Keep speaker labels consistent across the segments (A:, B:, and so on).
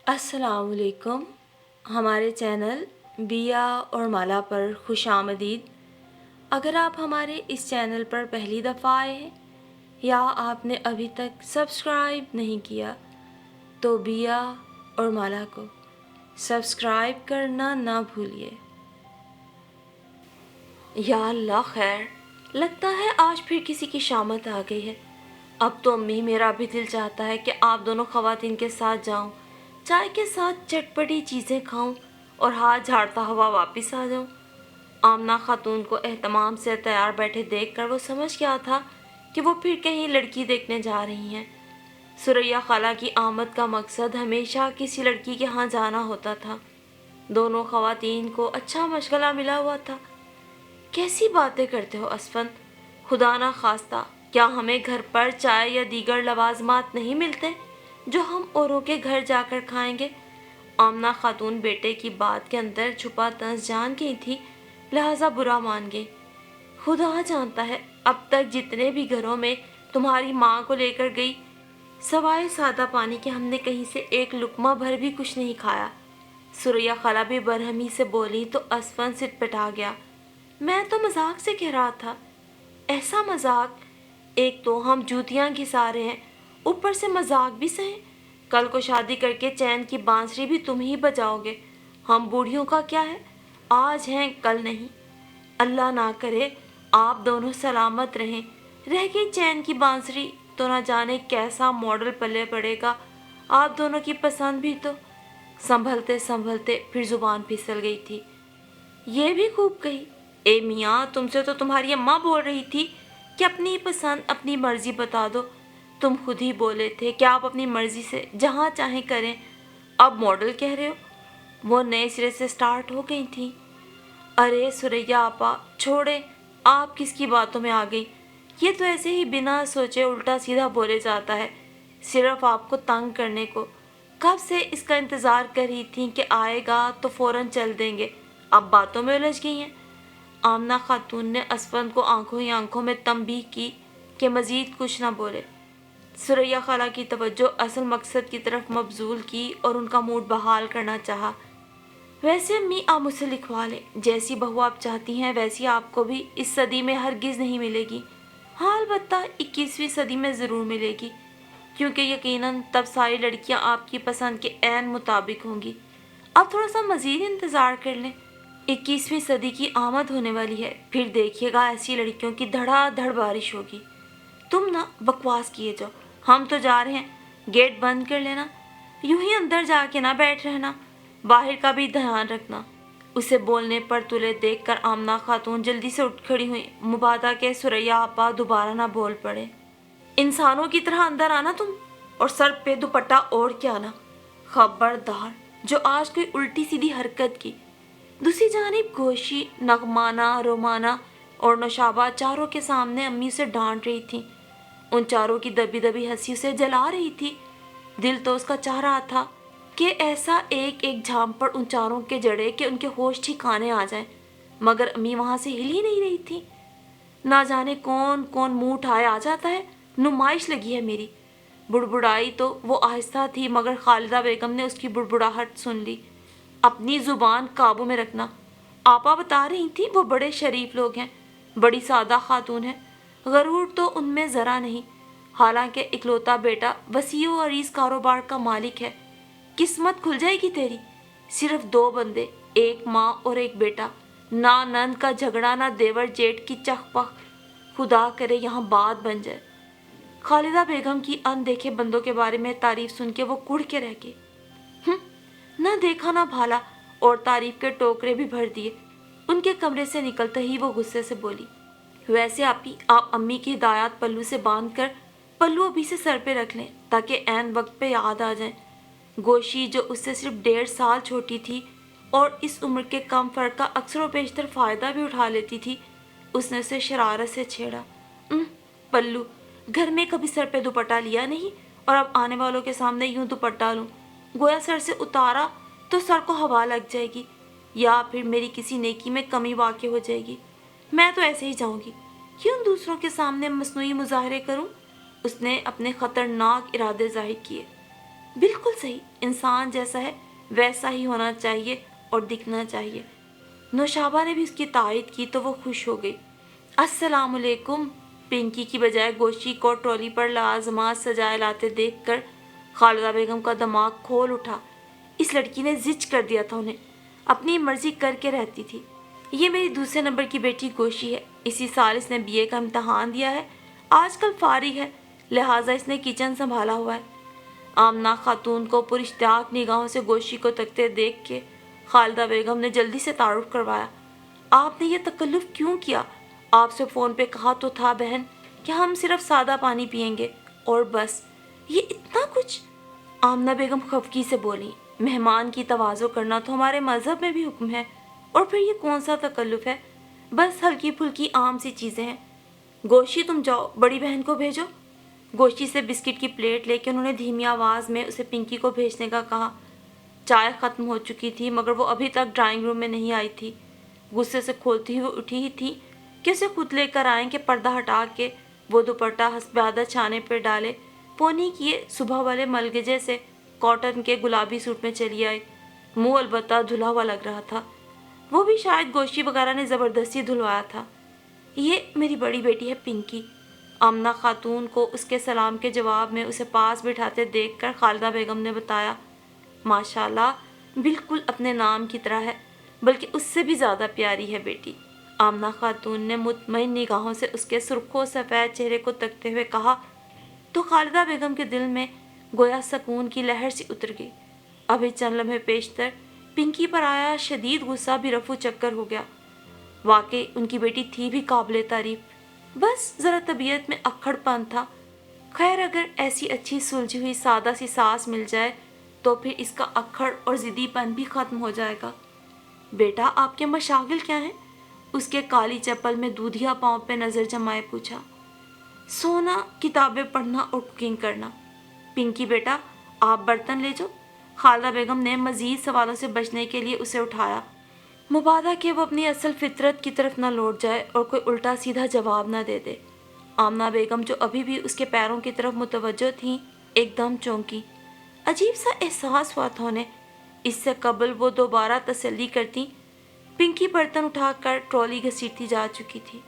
A: السلام علیکم. ہمارے چینل بیا اور مالا پر خوش آمدید. اگر آپ ہمارے اس چینل پر پہلی دفعہ آئے ہیں یا آپ نے ابھی تک سبسکرائب نہیں کیا تو بیا اور مالا کو سبسکرائب کرنا نہ بھولیے. یا اللہ خیر، لگتا ہے آج پھر کسی کی شامت آ گئی ہے. اب تو امی میرا بھی دل چاہتا ہے کہ آپ دونوں خواتین کے ساتھ جاؤں، چائے کے ساتھ چٹپٹی چیزیں کھاؤں اور ہاتھ جھاڑتا ہوا واپس آ جاؤں. آمنہ خاتون کو اہتمام سے تیار بیٹھے دیکھ کر وہ سمجھ گیا تھا کہ وہ پھر کہیں لڑکی دیکھنے جا رہی ہیں. ثریا خالہ کی آمد کا مقصد ہمیشہ کسی لڑکی کے ہاں جانا ہوتا تھا. دونوں خواتین کو اچھا مشغلہ ملا ہوا تھا. کیسی باتیں کرتے ہو اسفند، خدا نہ خواستہ کیا ہمیں گھر پر چائے یا دیگر لوازمات نہیں ملتے جو ہم اوروں کے گھر جا کر کھائیں گے؟ آمنہ خاتون بیٹے کی بات کے اندر چھپا طنز جان گئی تھی، لہذا برا مان گئی. خدا جانتا ہے اب تک جتنے بھی گھروں میں تمہاری ماں کو لے کر گئی، سوائے سادہ پانی کے ہم نے کہیں سے ایک لقمہ بھر بھی کچھ نہیں کھایا. ثریا خالہ بھی برہمی سے بولی تو اسفند سٹ پٹا گیا. میں تو مذاق سے کہہ رہا تھا. ایسا مذاق؟ ایک تو ہم جوتیاں گھسا رہے ہیں، اوپر سے مذاق بھی سہیں. کل کو شادی کر کے چین کی بانسری بھی تم ہی بجاؤ گے. ہم بوڑھیوں کا کیا ہے، آج ہیں کل نہیں. اللہ نہ کرے آپ دونوں سلامت رہیں. رہ گئی چین کی بانسری تو نہ جانے کیسا ماڈل پلے پڑے گا. آپ دونوں کی پسند بھی تو. سنبھلتے سنبھلتے پھر زبان پھسل گئی تھی. یہ بھی خوب کہی. اے میاں، تم سے تو تمہاری اماں بول رہی تھی کہ اپنی پسند اپنی مرضی بتا دو. تم خود ہی بولے تھے کہ آپ اپنی مرضی سے جہاں چاہیں کریں. اب ماڈل کہہ رہے ہو. وہ نئے سرے سے سٹارٹ ہو گئی تھی. ارے ثریا آپا چھوڑے، آپ کس کی باتوں میں آ گئی. یہ تو ایسے ہی بنا سوچے الٹا سیدھا بولے جاتا ہے، صرف آپ کو تنگ کرنے کو. کب سے اس کا انتظار کر رہی تھی کہ آئے گا تو فوراً چل دیں گے. اب باتوں میں الجھ گئی ہیں. آمنہ خاتون نے اسفند کو آنکھوں ہی آنکھوں میں تنبیہ کی کہ مزید کچھ نہ بولے. ثریا خالہ کی توجہ اصل مقصد کی طرف مبذول کی اور ان کا موڈ بحال کرنا چاہا. ویسے امی آپ مجھ سے لکھوا لیں، جیسی بہو آپ چاہتی ہیں ویسی آپ کو بھی اس صدی میں ہرگز نہیں ملے گی. ہاں البتہ 21ویں صدی میں ضرور ملے گی، کیونکہ یقیناً تب ساری لڑکیاں آپ کی پسند کے عین مطابق ہوں گی. اب تھوڑا سا مزید انتظار کر لیں. 21ویں صدی کی آمد ہونے والی ہے، پھر دیکھیے گا ایسی لڑکیوں کی دھڑا دھڑ بارش ہوگی. تم نہ بکواس کیے جاؤ، ہم تو جا رہے ہیں. گیٹ بند کر لینا، یوں ہی اندر جا کے نہ بیٹھ رہنا. باہر کا بھی دھیان رکھنا. اسے بولنے پر تلے دیکھ کر آمنہ خاتون جلدی سے اٹھ کھڑی ہوئی، مبادا کہ ثریا آپا دوبارہ نہ بول پڑے. انسانوں کی طرح اندر آنا تم، اور سر پہ دوپٹہ اوڑھ کے آنا. خبردار جو آج کوئی الٹی سیدھی حرکت کی. دوسری جانب گوشی، نغمانہ، رومانہ اور نوشابہ چاروں کے سامنے امی اسے ڈانٹ رہی تھیں. ان چاروں کی دبی دبی ہنسی اسے جلا رہی تھی. دل تو اس کا چاہ رہا تھا کہ ایسا ایک ایک جھامپڑ ان چاروں کے جڑے کہ ان کے ہوش ٹھکانے آ جائیں، مگر امی وہاں سے ہل ہی نہیں رہی تھی. نہ جانے کون کون منہ اٹھائے آ جاتا ہے، نمائش لگی ہے میری. بڑبڑائی تو وہ آہستہ تھی مگر خالدہ بیگم نے اس کی بڑبڑاہٹ سن لی. اپنی زبان قابو میں رکھنا. آپا بتا رہی تھی وہ بڑے شریف لوگ ہیں، بڑی سادہ خاتون ہیں. غرور تو ان میں ذرا نہیں، حالانکہ اکلوتا بیٹا وسیع و عریض کاروبار کا مالک ہے. قسمت کھل جائے گی تیری. صرف 2 بندے، ایک ماں اور ایک بیٹا. نہ نند کا جھگڑا، نہ دیور جیٹ کی چخ پخ. خدا کرے یہاں بات بن جائے. خالدہ بیگم کی ان دیکھے بندوں کے بارے میں تعریف سن کے وہ کڑ کے رہ گئے. نہ دیکھا نہ بھالا، اور تعریف کے ٹوکرے بھی بھر دیے. ان کے کمرے سے نکلتے ہی وہ غصے سے بولی، ویسے آپ امی کی ہدایات پلو سے باندھ کر پلو ابھی سے سر پہ رکھ لیں تاکہ عین وقت پہ یاد آ جائیں. گوشی جو اس سے صرف 1.5 سال چھوٹی تھی اور اس عمر کے کم فرق کا اکثر و بیشتر فائدہ بھی اٹھا لیتی تھی، اس نے اسے شرارت سے چھیڑا. پلو، گھر میں کبھی سر پہ دوپٹہ لیا نہیں اور اب آنے والوں کے سامنے یوں دوپٹہ لوں، گویا سر سے اتارا تو سر کو ہوا لگ جائے گی یا پھر میری کسی نیکی میں کمی واقع ہو جائے گی. میں تو ایسے ہی جاؤں گی، کیوں دوسروں کے سامنے مصنوعی مظاہرے کروں. اس نے اپنے خطرناک ارادے ظاہر کیے. بالکل صحیح، انسان جیسا ہے ویسا ہی ہونا چاہیے اور دکھنا چاہیے۔ نوشابہ نے بھی اس کی تائید کی تو وہ خوش ہو گئی۔ السلام علیکم۔ پنکی کی بجائے گوشی کو ٹرالی پر لازمات سجائے لاتے دیکھ کر خالدہ بیگم کا دماغ کھول اٹھا۔ اس لڑکی نے زچ کر دیا تھا انہیں، اپنی مرضی کر کے رہتی تھی۔ یہ میری دوسرے نمبر کی بیٹی گوشی ہے، اسی سال اس نے بی اے کا امتحان دیا ہے، آج کل فارغ ہے، لہٰذا اس نے کچن سنبھالا ہوا ہے۔ آمنہ خاتون کو پراشتیاق نگاہوں سے گوشی کو تکتے دیکھ کے خالدہ بیگم نے جلدی سے تعارف کروایا۔ آپ نے یہ تکلف کیوں کیا؟ آپ سے فون پہ کہا تو تھا بہن کہ ہم صرف سادہ پانی پئیں گے اور بس، یہ اتنا کچھ؟ آمنہ بیگم خفگی سے بولی، مہمان کی تواضع کرنا تو ہمارے مذہب میں بھی حکم ہے، اور پھر یہ کون سا تکلف ہے، بس ہلکی پھلکی عام سی چیزیں ہیں۔ گوشی تم جاؤ، بڑی بہن کو بھیجو۔ گوشی سے بسکٹ کی پلیٹ لے کے انہوں نے دھیمی آواز میں اسے پنکی کو بھیجنے کا کہا۔ چائے ختم ہو چکی تھی مگر وہ ابھی تک ڈرائنگ روم میں نہیں آئی تھی۔ غصے سے کھولتی ہوئی اٹھی ہی تھی کہ اسے خود لے کر آئیں کہ پردہ ہٹا کے وہ دوپٹہ حسب عادت چھانے پہ ڈالے، پونی کیے صبح والے ملگجے سے کاٹن کے گلابی سوٹ میں چلی آئی۔ منہ البتہ دھلا ہوا لگ رہا تھا، وہ بھی شاید گوشی وغیرہ نے زبردستی دھلوایا تھا۔ یہ میری بڑی بیٹی ہے پنکی۔ آمنہ خاتون کو اس کے سلام کے جواب میں اسے پاس بٹھاتے دیکھ کر خالدہ بیگم نے بتایا، ماشاءاللہ بالکل اپنے نام کی طرح ہے، بلکہ اس سے بھی زیادہ پیاری ہے بیٹی۔ آمنہ خاتون نے مطمئن نگاہوں سے اس کے سرخ و سفید چہرے کو تکتے ہوئے کہا تو خالدہ بیگم کے دل میں گویا سکون کی لہر سی اتر گئی۔ ابھی چند لمحے پیشتر پنکی پر آیا شدید غصہ بھی رفو چکر ہو گیا۔ واقعی ان کی بیٹی تھی بھی قابل تعریف، بس ذرا طبیعت میں اکھڑ پن تھا۔ خیر اگر ایسی اچھی سلجھی ہوئی سادہ سی ساس مل جائے تو پھر اس کا اکھڑ اور ضدی پن بھی ختم ہو جائے گا۔ بیٹا آپ کے مشاغل کیا ہیں؟ اس کے کالی چپل میں دودھیا پاؤں پہ نظر جمائے پوچھا۔ سونا، کتابیں پڑھنا اور کوکنگ کرنا۔ پنکی بیٹا آپ برتن لے جاؤ۔ خالدہ بیگم نے مزید سوالوں سے بچنے کے لیے اسے اٹھایا، مبادا کہ وہ اپنی اصل فطرت کی طرف نہ لوٹ جائے اور کوئی الٹا سیدھا جواب نہ دے دے۔ آمنہ بیگم جو ابھی بھی اس کے پیروں کی طرف متوجہ تھیں ایک دم چونکی۔ عجیب سا احساس ہوا تھا انہیں، اس سے قبل وہ دوبارہ تسلی کرتی پنکی برتن اٹھا کر ٹرالی گھسیٹتی جا چکی تھی۔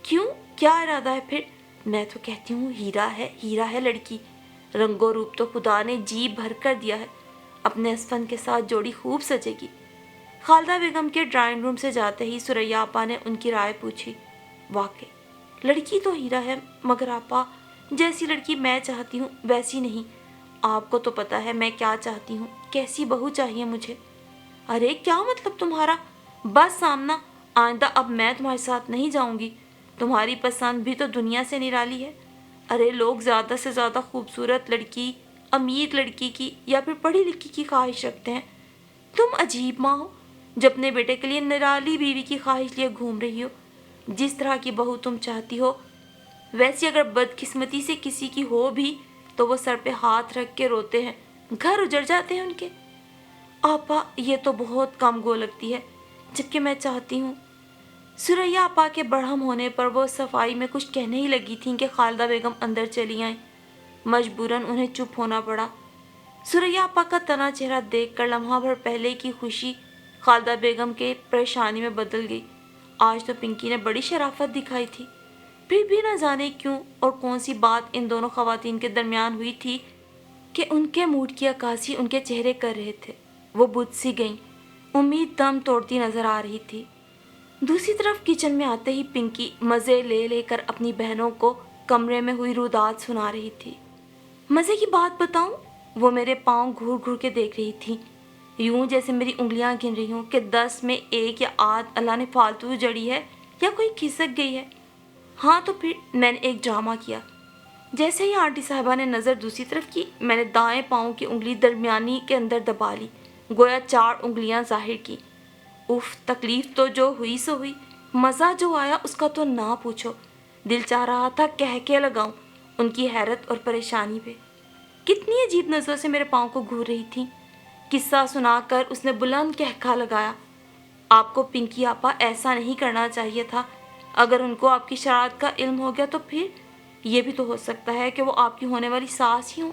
A: کیوں، کیا ارادہ ہے پھر؟ میں تو کہتی ہوں ہیرا ہے لڑکی، رنگ و روپ تو خدا نے جی بھر کر دیا ہے، اپنے اسفن کے ساتھ جوڑی خوب سجے گی۔ خالدہ بیگم کے ڈرائنگ روم سے جاتے ہی سریا آپا نے ان کی رائے پوچھی۔ واقعی لڑکی تو ہیرا ہے، مگر آپا جیسی لڑکی میں چاہتی ہوں ویسی نہیں۔ آپ کو تو پتا ہے میں کیا چاہتی ہوں، کیسی بہو چاہیے مجھے۔ ارے کیا مطلب تمہارا؟ بس سامنا، آئندہ اب میں تمہارے ساتھ نہیں جاؤں گی، تمہاری پسند بھی تو دنیا سے نرالی ہے۔ ارے لوگ زیادہ سے زیادہ خوبصورت لڑکی، امیر لڑکی کی یا پھر پڑھی لکھی کی خواہش رکھتے ہیں، تم عجیب ماں ہو جو اپنے بیٹے کے لیے نرالی بیوی کی خواہش لیے گھوم رہی ہو۔ جس طرح کی بہو تم چاہتی ہو ویسی اگر بدقسمتی سے کسی کی ہو بھی تو وہ سر پہ ہاتھ رکھ کے روتے ہیں، گھر اجڑ جاتے ہیں ان کے۔ آپا یہ تو بہت کم گو لگتی ہے، جبکہ میں چاہتی ہوں۔ سریا آپا کے برہم ہونے پر وہ صفائی میں کچھ کہنے ہی لگی تھیں کہ خالدہ بیگم اندر چلی آئیں۔ مجبوراً انہیں چپ ہونا پڑا۔ سریا آپا کا تنا چہرہ دیکھ کر لمحہ بھر پہلے کی خوشی خالدہ بیگم کے پریشانی میں بدل گئی۔ آج تو پنکی نے بڑی شرافت دکھائی تھی، پھر بھی نہ جانے کیوں اور کون سی بات ان دونوں خواتین کے درمیان ہوئی تھی کہ ان کے موڈ کی عکاسی ان کے چہرے کر رہے تھے۔ وہ بجھ سی گئیں، امید دم توڑتی نظر آ رہی تھی۔ دوسری طرف کچن میں آتے ہی پنکی مزے لے لے کر اپنی بہنوں کو کمرے میں ہوئی روداد سنا رہی تھی۔ مزے کی بات بتاؤں، وہ میرے پاؤں گھور گھور کے دیکھ رہی تھی، یوں جیسے میری انگلیاں گن رہی ہوں کہ 10 میں 1 یا آدھ اللہ نے فالتو جڑی ہے یا کوئی کھسک گئی ہے۔ ہاں تو پھر میں نے ایک ڈرامہ کیا۔ جیسے ہی آنٹی صاحبہ نے نظر دوسری طرف کی، میں نے دائیں پاؤں کی انگلی درمیانی کے اندر دبا لی، گویا 4 انگلیاں ظاہر کی۔ اف، تکلیف تو جو ہوئی سو ہوئی، مزہ جو آیا اس کا تو نہ پوچھو۔ دل چاہ رہا تھا کہہ کے لگاؤں ان کی حیرت اور پریشانی پہ۔ کتنی عجیب نظروں سے میرے پاؤں کو گھور رہی تھی۔ قصہ سنا کر اس نے بلند کہکا لگایا، آپ کو پنکی آپا ایسا نہیں کرنا چاہیے تھا۔ اگر ان کو آپ کی شرارت کا علم ہو گیا تو پھر یہ بھی تو ہو سکتا ہے کہ وہ آپ کی ہونے والی ساس ہی ہوں۔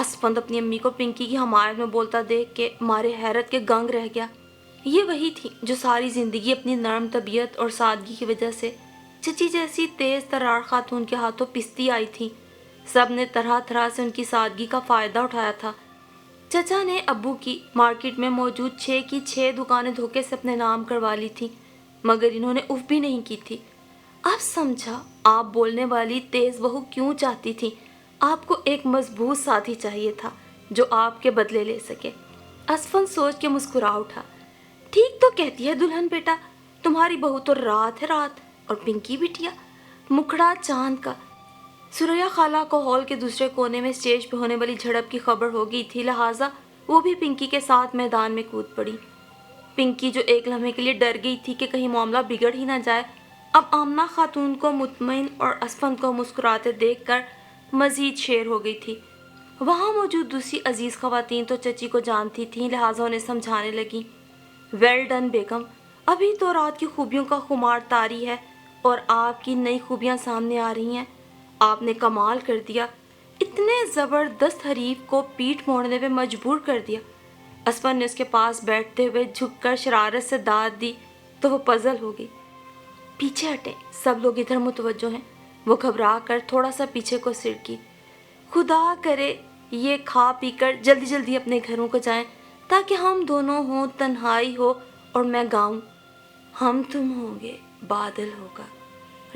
A: اسفند اپنی امی کو پنکی کی حمایت میں بولتا دیکھ کے مارے حیرت کے گنگ رہ گیا۔ یہ وہی تھی جو ساری زندگی اپنی نرم طبیعت اور سادگی کی وجہ سے چچی جیسی تیز ترار خاتون کے ہاتھوں پستی آئی تھی۔ سب نے طرح طرح سے ان کی سادگی کا فائدہ اٹھایا تھا۔ چچا نے ابو کی مارکیٹ میں موجود 6 کی 6 دکانیں دھوکے سے اپنے نام کروا لی تھی، مگر انہوں نے اف بھی نہیں کی تھی۔ اب سمجھا آپ بولنے والی تیز بہو کیوں چاہتی تھی۔ آپ کو ایک مضبوط ساتھی چاہیے تھا جو آپ کے بدلے لے سکے۔ اسفند سوچ کے مسکرا اٹھا۔ ٹھیک تو کہتی ہے دلہن بیٹا، تمہاری بہو تو رات ہے رات، اور پنکی بٹیا مکھڑا چاند کا۔ سریا خالہ کو ہال کے دوسرے کونے میں اسٹیج پہ ہونے والی جھڑپ کی خبر ہو گئی تھی، لہٰذا وہ بھی پنکی کے ساتھ میدان میں کود پڑی۔ پنکی جو ایک لمحے کے لیے ڈر گئی تھی کہ کہیں معاملہ بگڑ ہی نہ جائے، اب آمنہ خاتون کو مطمئن اور اسفند کو مسکراتے دیکھ کر مزید شیر ہو گئی تھی۔ وہاں موجود دوسری عزیز خواتین تو چچی کو جانتی تھیں، لہٰذا انہیں سمجھانے لگیں۔ ویل ڈن بیگم، ابھی تو رات کی خوبیوں کا خمار طاری ہے اور آپ کی نئی خوبیاں سامنے آ رہی ہیں۔ آپ نے کمال کر دیا، اتنے زبردست حریف کو پیٹھ موڑنے پہ مجبور کر دیا۔ اسفند نے اس کے پاس بیٹھتے ہوئے جھک کر شرارت سے داد دی تو وہ پزل ہو گئی۔ پیچھے ہٹیں، سب لوگ ادھر متوجہ ہیں۔ وہ گھبرا کر تھوڑا سا پیچھے کو سرکی۔ خدا کرے یہ کھا پی کر جلدی جلدی اپنے گھروں کو جائیں تاکہ ہم دونوں ہوں، تنہائی ہو اور میں گاؤں۔ ہم تم ہوں گے، بادل ہوگا،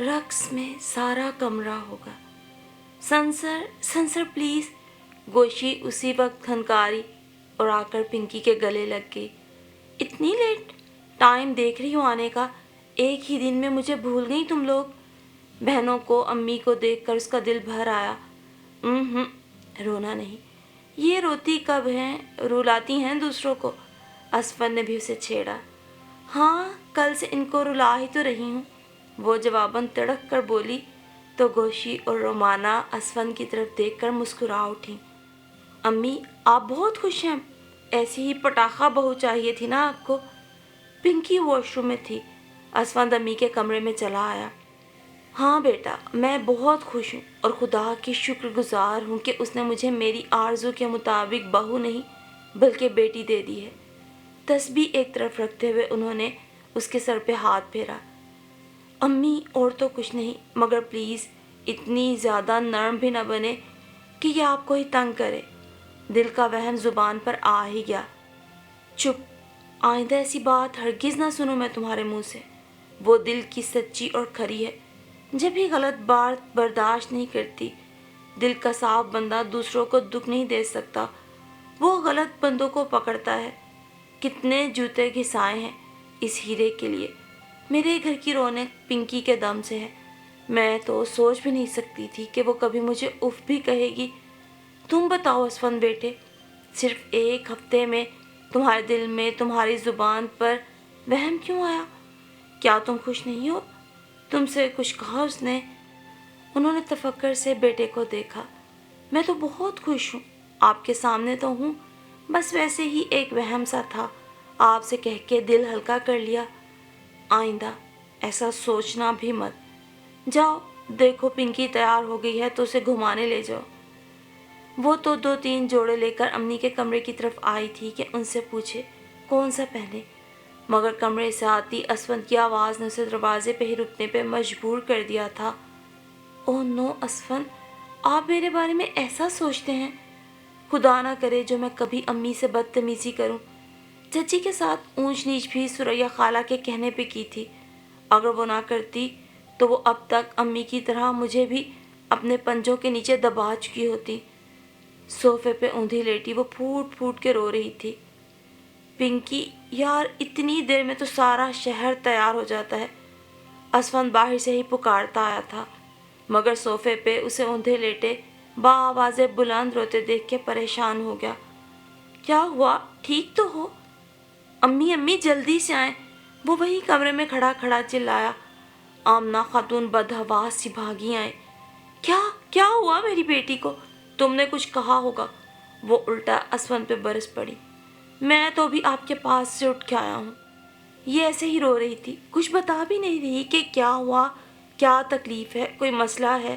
A: رقص میں سارا کمرہ ہوگا۔ سنسر سنسر پلیز، گوشی اسی وقت کھنکاری اور آ کر پنکی کے گلے لگ گئی۔ اتنی لیٹ؟ ٹائم دیکھ رہی ہوں آنے کا، ایک ہی دن میں مجھے بھول گئی تم لوگ۔ بہنوں کو، امی کو دیکھ کر اس کا دل بھر آیا۔ رونا نہیں، یہ روتی کب ہیں، رلاتی ہیں دوسروں کو۔ اسفند نے بھی اسے چھیڑا۔ ہاں، کل سے ان کو رلا ہی تو رہی ہوں، وہ جواباً تڑک کر بولی تو گوشی اور رومانہ اسفند کی طرف دیکھ کر مسکرا اٹھیں۔ امی آپ بہت خوش ہیں، ایسی ہی پٹاخہ بہو چاہیے تھی نا آپ کو۔ پنکی واش روم میں تھی، اسفند امی کے کمرے میں چلا آیا۔ ہاں بیٹا، میں بہت خوش ہوں اور خدا کی شکر گزار ہوں کہ اس نے مجھے میری آرزو کے مطابق بہو نہیں بلکہ بیٹی دے دی ہے۔ تسبیح ایک طرف رکھتے ہوئے انہوں نے اس کے سر پہ ہاتھ پھیرا۔ امی اور تو کچھ نہیں، مگر پلیز اتنی زیادہ نرم بھی نہ بنے کہ یہ آپ کو ہی تنگ کرے۔ دل کا وہم زبان پر آ ہی گیا۔ چپ، آئندہ ایسی بات ہرگز نہ سنوں میں تمہارے منہ سے۔ وہ دل کی سچی اور کھری ہے، جب بھی غلط بات برداشت نہیں کرتی۔ دل کا صاف بندہ دوسروں کو دکھ نہیں دے سکتا، وہ غلط بندوں کو پکڑتا ہے۔ کتنے جوتے گھسائے ہیں اس ہیرے کے لیے۔ میرے گھر کی رونق پنکی کے دم سے ہے۔ میں تو سوچ بھی نہیں سکتی تھی کہ وہ کبھی مجھے اف بھی کہے گی۔ تم بتاؤ اسفند بیٹے، صرف ایک ہفتے میں تمہارے دل میں، تمہاری زبان پر وہم کیوں آیا؟ کیا تم خوش نہیں ہو؟ تم سے کچھ کہا اس نے؟ انہوں نے تفکر سے بیٹے کو دیکھا۔ میں تو بہت خوش ہوں، آپ کے سامنے تو ہوں، بس ویسے ہی ایک وہم سا تھا، آپ سے کہہ کے دل ہلکا کر لیا۔ آئندہ ایسا سوچنا بھی مت۔ جاؤ دیکھو پنکی تیار ہو گئی ہے تو اسے گھمانے لے جاؤ۔ وہ تو 2-3 جوڑے لے کر امی کے کمرے کی طرف آئی تھی کہ ان سے پوچھے کون سا پہنے، مگر کمرے سے آتی اسفند کی آواز نے اسے دروازے پہ ہی رکنے پہ مجبور کر دیا تھا۔ اوہ نو اسفند، آپ میرے بارے میں ایسا سوچتے ہیں؟ خدا نہ کرے جو میں کبھی امی سے بدتمیزی کروں۔ چچی کے ساتھ اونچ نیچ بھی سریا خالہ کے کہنے پہ کی تھی، اگر وہ نہ کرتی تو وہ اب تک امی کی طرح مجھے بھی اپنے پنجوں کے نیچے دبا چکی ہوتی۔ صوفے پہ اوندھی لیٹی وہ پھوٹ پھوٹ کے رو رہی تھی۔ پنکی یار، اتنی دیر میں تو سارا شہر تیار ہو جاتا ہے، اسفند باہر سے ہی پکارتا آیا تھا، مگر صوفے پہ اسے اوندھے لیٹے بآواز بلند روتے دیکھ کے پریشان ہو گیا۔ کیا ہوا، ٹھیک تو ہو؟ امی امی جلدی سے آئیں، وہ وہی کمرے میں کھڑا کھڑا چلایا۔ آمنہ خاتون بدحواس سی بھاگی آئیں۔ کیا ہوا میری بیٹی کو؟ تم نے کچھ کہا ہوگا۔ وہ الٹا اسفند پہ برس پڑی۔ میں تو بھی آپ کے پاس سے اٹھ کے آیا ہوں۔ یہ ایسے ہی رو رہی تھی، کچھ بتا بھی نہیں رہی کہ کیا ہوا، کیا تکلیف ہے، کوئی مسئلہ ہے۔